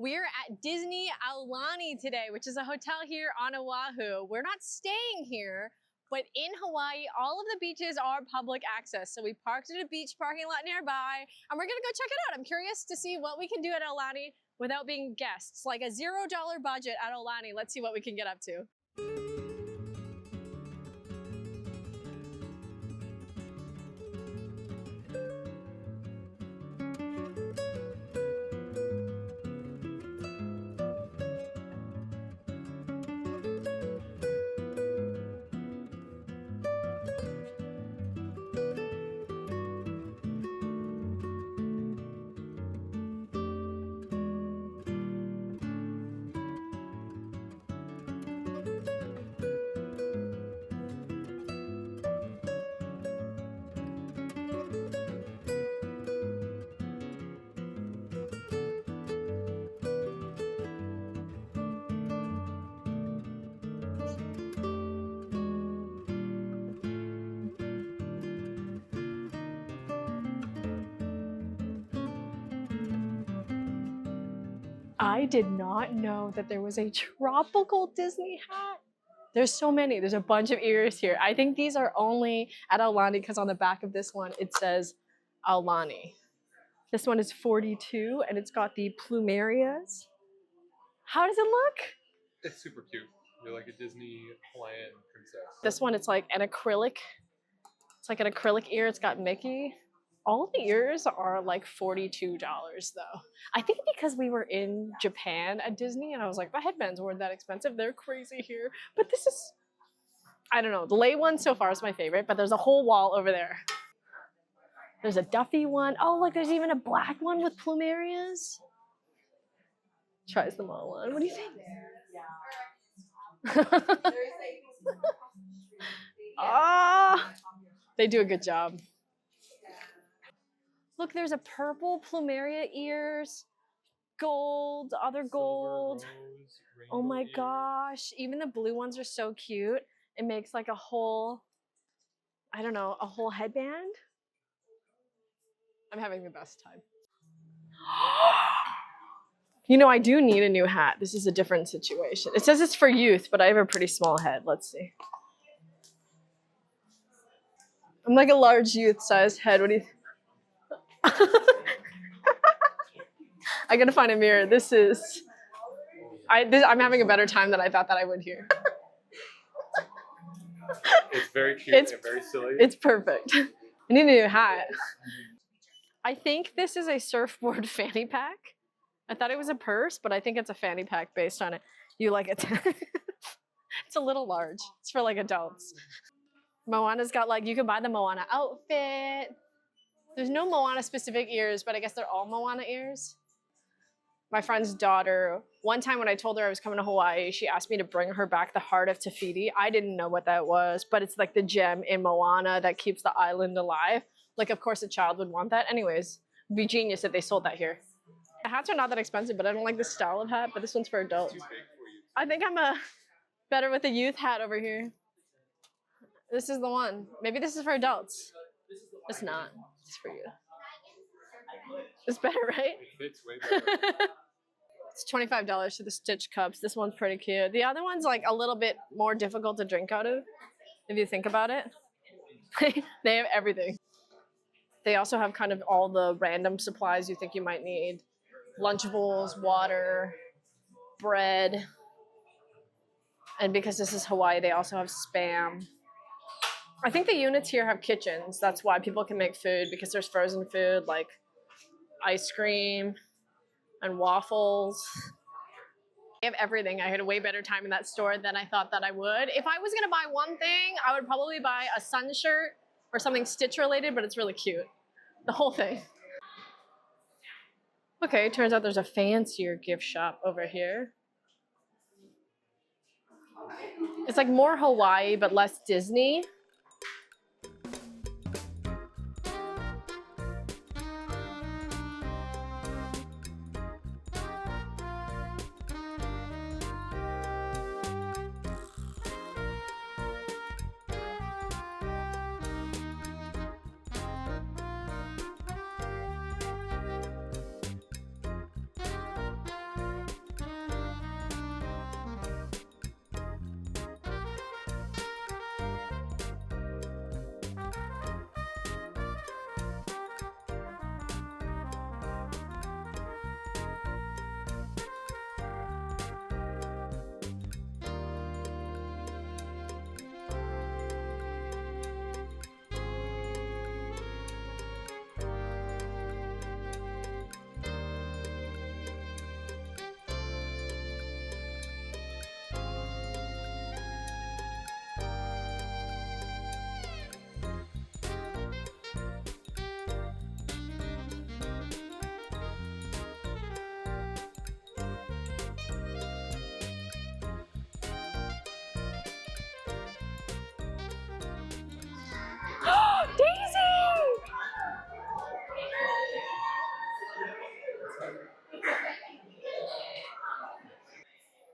We're at Disney Aulani today, which is a hotel here on Oahu. We're not staying here, but in Hawaii, all of the beaches are public access. So we parked at a beach parking lot nearby, and we're gonna go check it out. I'm curious to see what we can do at Aulani without being guests. Like a $0 budget at Aulani. Let's see what we can get up to. I did not know that there was a tropical Disney hat. There's so many. There's a bunch of ears here. I think these are only at Aulani because on the back of this one, it says Aulani. This one is 42 and it's got the plumerias. How does it look? It's super cute. You're like a Disney Hawaiian princess. This one, it's like an acrylic. It's like an acrylic ear. It's got Mickey. All the ears are like $42 though. I think because we were in Japan at Disney and I was like, the headbands weren't that expensive. They're crazy here. But this is, I don't know. The lei one so far is my favorite, but there's a whole wall over there. There's a Duffy one. Oh, look, there's even a black one with plumerias. Tries them all on. What do you think? Ah, they do a good job. Look, there's a purple plumeria ears, gold, other gold. Silver, rose, Oh my ears. gosh, even the blue ones are so cute. It makes like a whole, I don't know, a whole headband. I'm having the best time. You know, I do need a new hat. This is a different situation. It says it's for youth, but I have a pretty small head. Let's see. I'm like a large youth-sized head. What do you think? I gotta find a mirror. This is, I'm having a better time than I thought that I would here. It's very cute and very silly. It's perfect. I need a new hat. I think this is a surfboard fanny pack. I thought it was a purse, but I think it's a fanny pack based on it. You like it? It's a little large. It's for like adults. Moana's got like, you can buy the Moana outfit. There's no Moana specific ears, but I guess they're all Moana ears. My friend's daughter, one time when I told her I was coming to Hawaii, she asked me to bring her back the heart of Te Fiti. I didn't know what that was, but it's like the gem in Moana that keeps the island alive. Like, of course a child would want that. Anyways, it'd be genius if they sold that here. The hats are not that expensive, but I don't like this style of hat, but this one's for adults. Too big for you. I think I'm better with a youth hat over here. This is the one. Maybe this is for adults. It's not. It's for you. It's better, right? It fits way better. It's $25 for the Stitch cups. This one's pretty cute. The other one's like a little bit more difficult to drink out of, if you think about it. They have everything. They also have kind of all the random supplies you think you might need. Lunchables, water, bread. And because this is Hawaii, they also have Spam. I think the units here have kitchens. That's why people can make food, because there's frozen food like ice cream and waffles. They have everything. I had a way better time in that store than I thought that I would. If I was gonna buy one thing, I would probably buy a sun shirt or something Stitch related, but it's really cute. The whole thing. Okay, turns out there's a fancier gift shop over here. It's like more Hawaii, but less Disney.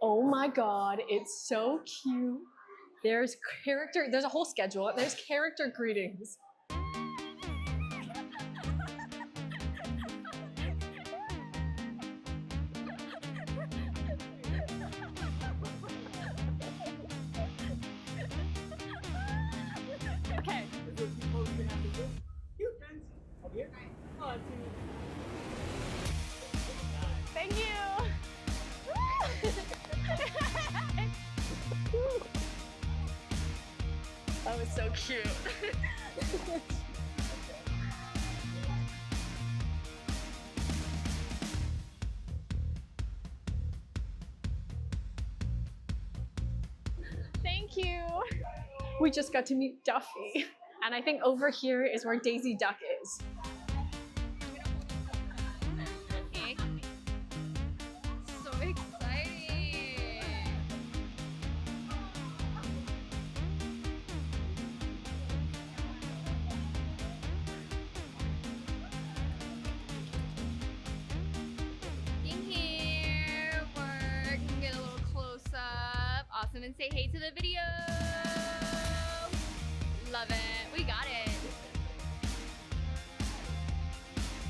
Oh my God, it's so cute. There's a whole schedule. There's character greetings. Okay. Thank you. That was so cute. Thank you. We just got to meet Duffy. And I think over here is where Daisy Duck is. So exciting! In here, we're gonna get a little close up. Awesome, and say hey to the video. Love it. We got it.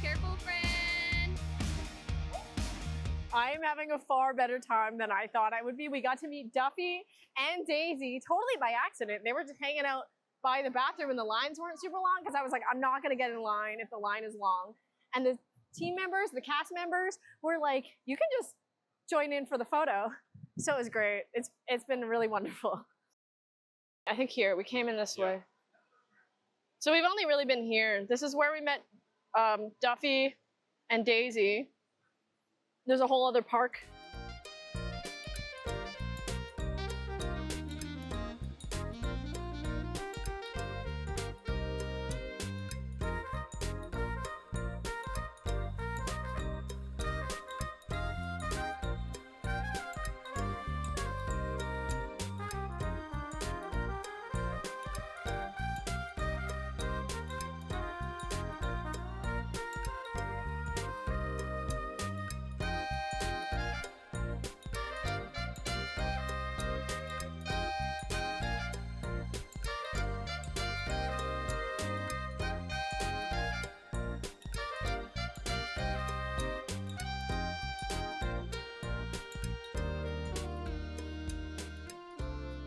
Careful, friend. I am having a far better time than I thought I would be. We got to meet Duffy and Daisy totally by accident. They were just hanging out by the bathroom and the lines weren't super long because I was like, I'm not gonna get in line if the line is long. And the team members, the cast members were like, you can just join in for the photo. So it was great. It's been really wonderful. I think here, we came in this way. So we've only really been here. This is where we met Duffy and Daisy. There's a whole other park.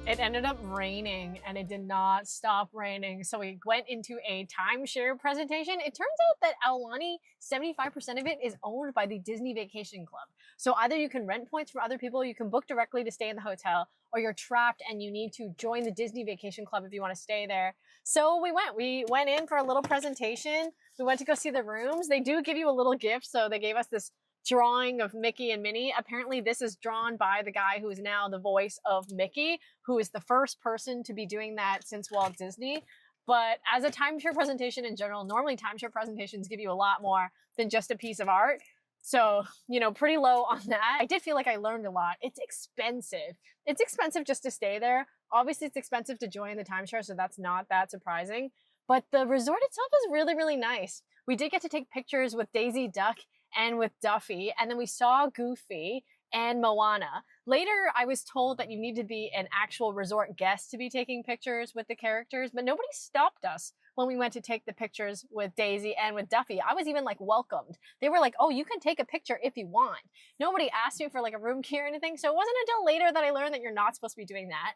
It ended up raining and it did not stop raining. So we went into a timeshare presentation. It turns out that Aulani, 75% of it is owned by the Disney Vacation Club. So either you can rent points from other people, you can book directly to stay in the hotel, or you're trapped and you need to join the Disney Vacation Club if you want to stay there. So we went in for a little presentation. We went to go see the rooms. They do give you a little gift. So they gave us this drawing of Mickey and Minnie. Apparently this is drawn by the guy who is now the voice of Mickey, who is the first person to be doing that since Walt Disney. But as a timeshare presentation in general, normally timeshare presentations give you a lot more than just a piece of art. So, you know, pretty low on that. I did feel like I learned a lot. It's expensive. It's expensive just to stay there. Obviously it's expensive to join the timeshare, so that's not that surprising. But the resort itself is really, really nice. We did get to take pictures with Daisy Duck and with Duffy, and then we saw Goofy and Moana. Later, I was told that you need to be an actual resort guest to be taking pictures with the characters, but nobody stopped us when we went to take the pictures with Daisy and with Duffy. I was even like welcomed. They were like, oh, you can take a picture if you want. Nobody asked me for like a room key or anything, so it wasn't until later that I learned that you're not supposed to be doing that.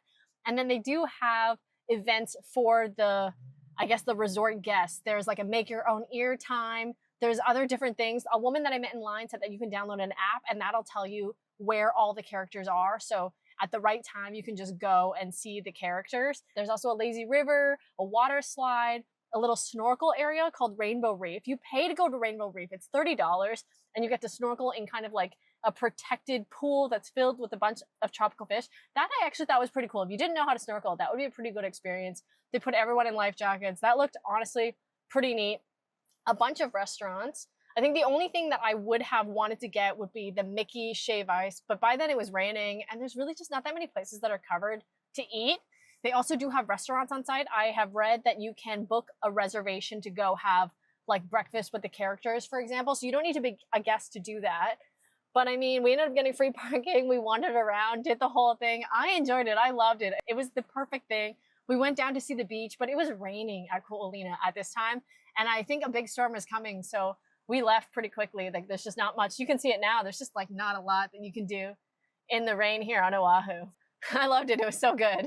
And then they do have events for the, I guess, the resort guests. There's like a make your own ear time. There's other different things. A woman that I met in line said that you can download an app and that'll tell you where all the characters are. So at the right time, you can just go and see the characters. There's also a lazy river, a water slide, a little snorkel area called Rainbow Reef. You pay to go to Rainbow Reef. It's $30 and you get to snorkel in kind of like a protected pool that's filled with a bunch of tropical fish. That I actually thought was pretty cool. If you didn't know how to snorkel, that would be a pretty good experience. They put everyone in life jackets. That looked honestly pretty neat. A bunch of restaurants. I think the only thing that I would have wanted to get would be the Mickey shave ice, but by then it was raining and there's really just not that many places that are covered to eat. They also do have restaurants on site. I have read that you can book a reservation to go have like breakfast with the characters, for example. So you don't need to be a guest to do that. But I mean, we ended up getting free parking. We wandered around, did the whole thing. I enjoyed it. I loved it. It was the perfect thing. We went down to see the beach, but it was raining at Ko Olina at this time. And I think a big storm is coming. So we left pretty quickly. Like there's just not much. You can see it now. There's just like not a lot that you can do in the rain here on Oahu. I loved it. It was so good.